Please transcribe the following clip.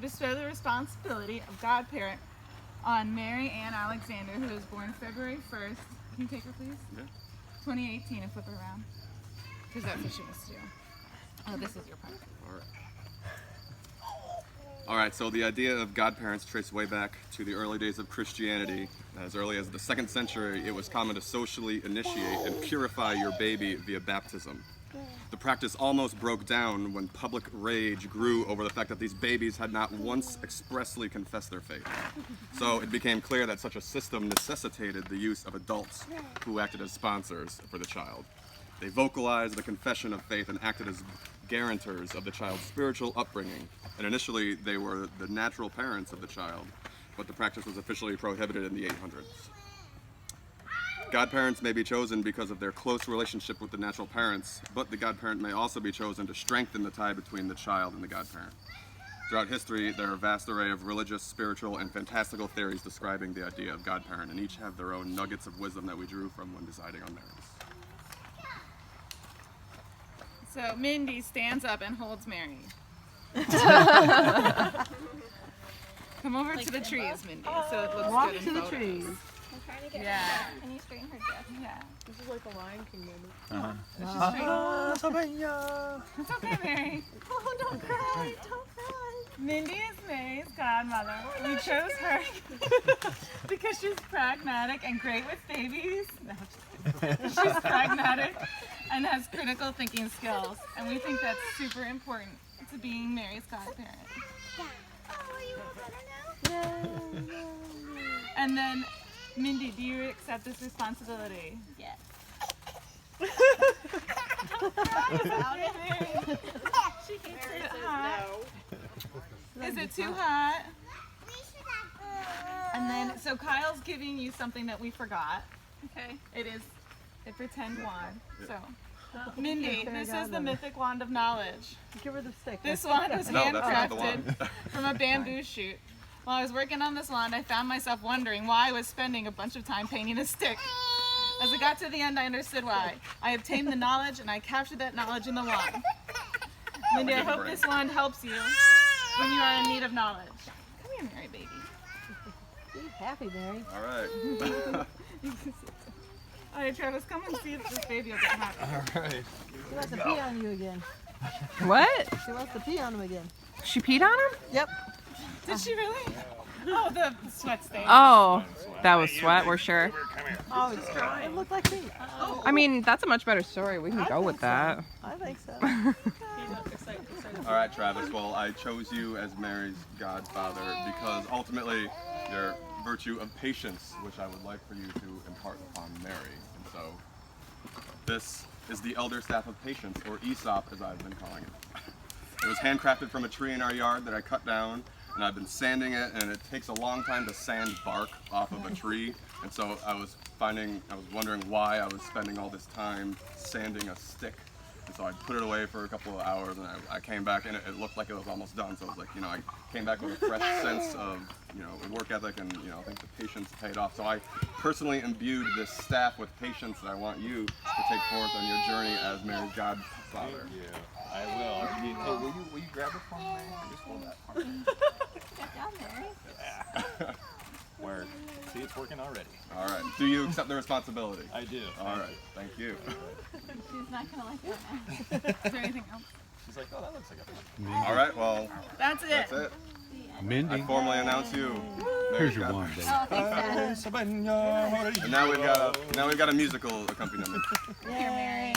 bestow the responsibility of godparent on Mary Ann Alexander, who was born February 1st. Can you take her, please? Yeah. 2018, and flip it around. Because that's what she wants to do. Oh, this is your part. All right. All right, so the idea of godparents traced way back to the early days of Christianity. As early as the 2nd century, it was common to socially initiate and purify your baby via baptism. The practice almost broke down when public rage grew over the fact that these babies had not once expressly confessed their faith. So it became clear that such a system necessitated the use of adults who acted as sponsors for the child. They vocalized the confession of faith and acted as guarantors of the child's spiritual upbringing. And initially, they were the natural parents of the child, but the practice was officially prohibited in the 800s. Godparents may be chosen because of their close relationship with the natural parents, but the godparent may also be chosen to strengthen the tie between the child and the godparent. Throughout history, there are a vast array of religious, spiritual, and fantastical theories describing the idea of godparent, and each have their own nuggets of wisdom that we drew from when deciding on marriage. So Mindy stands up and holds Mary. Come over to the trees, Mindy, so it looks Walk good in to the photos. trees. I'm trying to get Yeah. her. Can you straighten her dress? Yeah. This is like a Lion King moment. It's okay, Mary. Oh, don't cry. Don't cry. Mindy is Mary's godmother. We chose her because she's pragmatic and great with babies. No, she's pragmatic and has critical thinking skills, and we think that's super important to being Mary's godparent. Oh, are you all better now? And then, Mindy, do you accept this responsibility? Yes. She hates it hot. Is it too hot? And then, so Kyle's giving you something that we forgot. Okay. It is a pretend wand. So, Mindy, this is the mythic wand of knowledge. Give her the stick. This wand was No, that's not the handcrafted wand. from a bamboo shoot. While I was working on this wand, I found myself wondering why I was spending a bunch of time painting a stick. As I got to the end, I understood why. I obtained the knowledge, and I captured that knowledge in the wand. Mindy, I hope this wand helps you when you are in need of knowledge. Come here, Mary, baby. Be happy, Mary. All right. All right, Travis, come and see if this baby will get happy. All right. She wants to pee on you again. What? She wants to pee on him again. She peed on him? Yep. Did she really? Oh, the sweat stain. Oh, that was sweat, we're sure. Oh, it's dry. It looked like pee. I mean, that's a much better story. We can go with that. I think so. All right, Travis. Well, I chose you as Mary's godfather because ultimately your virtue of patience, which I would like for you to impart upon Mary. And so this is the elder staff of patience, or Aesop as I've been calling it. It was handcrafted from a tree in our yard that I cut down, and I've been sanding it, and it takes a long time to sand bark off of a tree. And so I was wondering why I was spending all this time sanding a stick. And so I put it away for a couple of hours, and I came back, and it looked like it was almost done. So it was like, I came back with a fresh sense of, work ethic, and, I think the patience paid off. So I personally imbued this staff with patience that I want you to take forth on your journey as Mary's godfather. Yeah, I will. Will you grab it for me, Mary? Just hold that part. Get down there. Where? See, it's working already. All right. Do you accept the responsibility? I do. All right. Thank you. She's not going to like that now. Is there anything else? She's like, oh, that looks like a fun. All right. Well, That's it. that's it. Mindy, I formally announce you. here's Mary's your godfather. wand, baby. Oh, thanks, Dad. And now we've got a musical accompaniment. Yay.